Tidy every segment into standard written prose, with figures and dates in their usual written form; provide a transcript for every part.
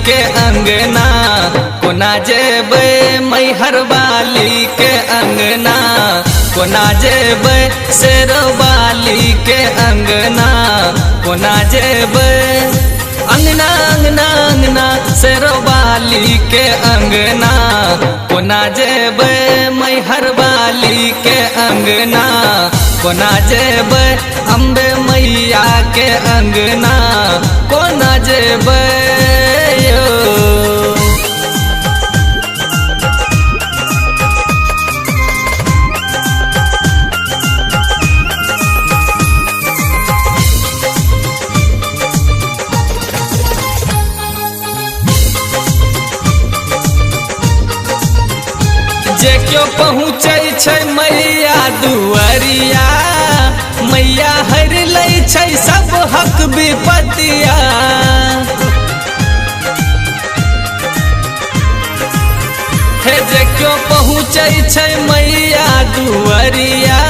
के अंगना, कोना जेबै मैहर वाली के अंगना, कोना जेबै शेरवाली के अंगना, कोना जेबै अंगना अंगना अंगना शेरवाली के अंगना, कोना जेबै मैहर वाली के अंगना, कोना जेबै अम्बे मैया के अंगना, कोना जेबै यो। जे क्यों पहुँचे छै मैया दुआरिया, मैया हर लै छै सब हक विपतिया। हे जे क्यों पहुँचे छै मैया दुआरिया,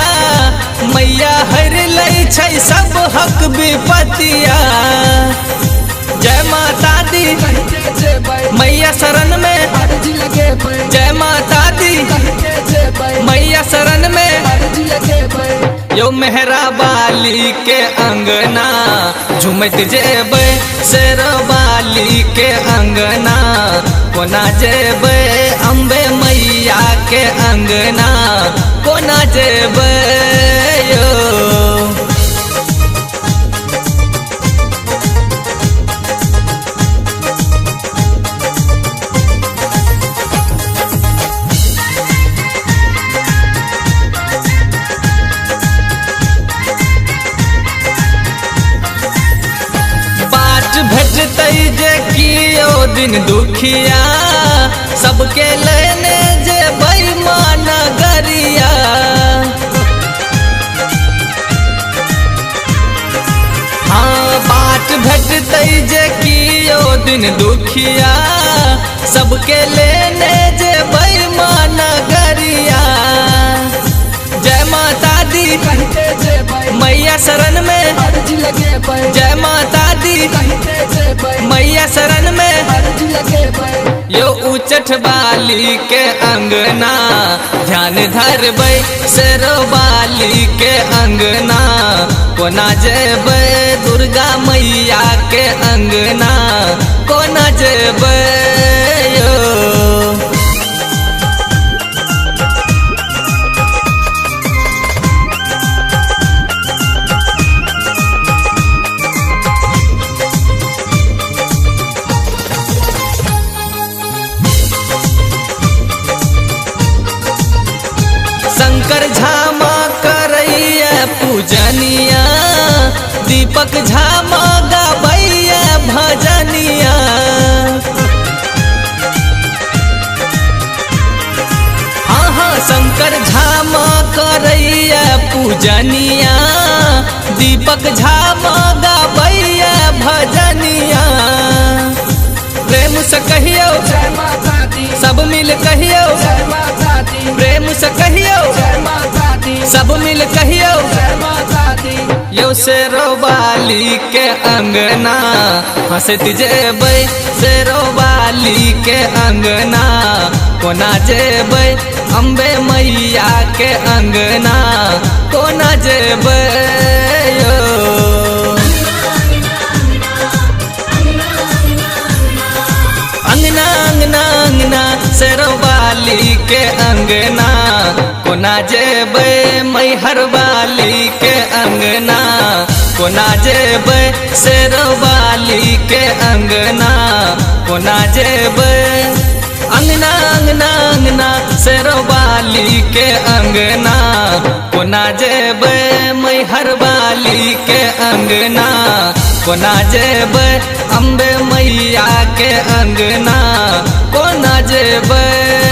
मैया हर लै छै सब हक विपतिया। जय माता दी मैया शरण में, जय माता दी मैया शरण में, यो मेहरा वाली के अंगना, झुमत जेबै शेरवाली के अंगना, कोना जेबै अम्बे मैया के अंगना, कोना जेबै यो। भेटतै जे कियो दिन दुखिया, सबके लेने जेबै माँ नगरिया। हाँ बाट भेटतै जे कियो दिन दुखिया, सबके लेने जेबै माँ नगरिया। जय माता दी मैया शरण में, जय माता दी मैया शरण में, यो उचठ वाली के अंगना, ध्यान धरबै शेरवाली के अंगना, कोना जेबै दुर्गा मैया के अंगना, कोना जेबै यो। शंकर झामा करैया पूजनिया, दीपक झामा गाबैया भजनिया। हाँ हाँ शंकर झामा करैया पूजनिया, दीपक झामा गाबैया भजनिया। प्रेम से कहियो सब मिल कहियो, प्रेम से कहियो सब मिल कहियो, यो शेरवाली के अंगना, हंसत जेबै शेरवाली के अंगना, कोना जेबै अम्बे मैया के अंगना, कोना जेबै यो। अंगना अंगना अंगना शेरवाली के अंगना, कोना जेबै मैहर वाली के अंगना, कोना जेबै शेरवाली के अंगना, कोना जेबै अंगना अंगना अंगना शेरवाली के अंगना, कोना जेबै मैहर वाली के अंगना, कोना जेबै अम्बे मैया के अंगना, कोना जेबै।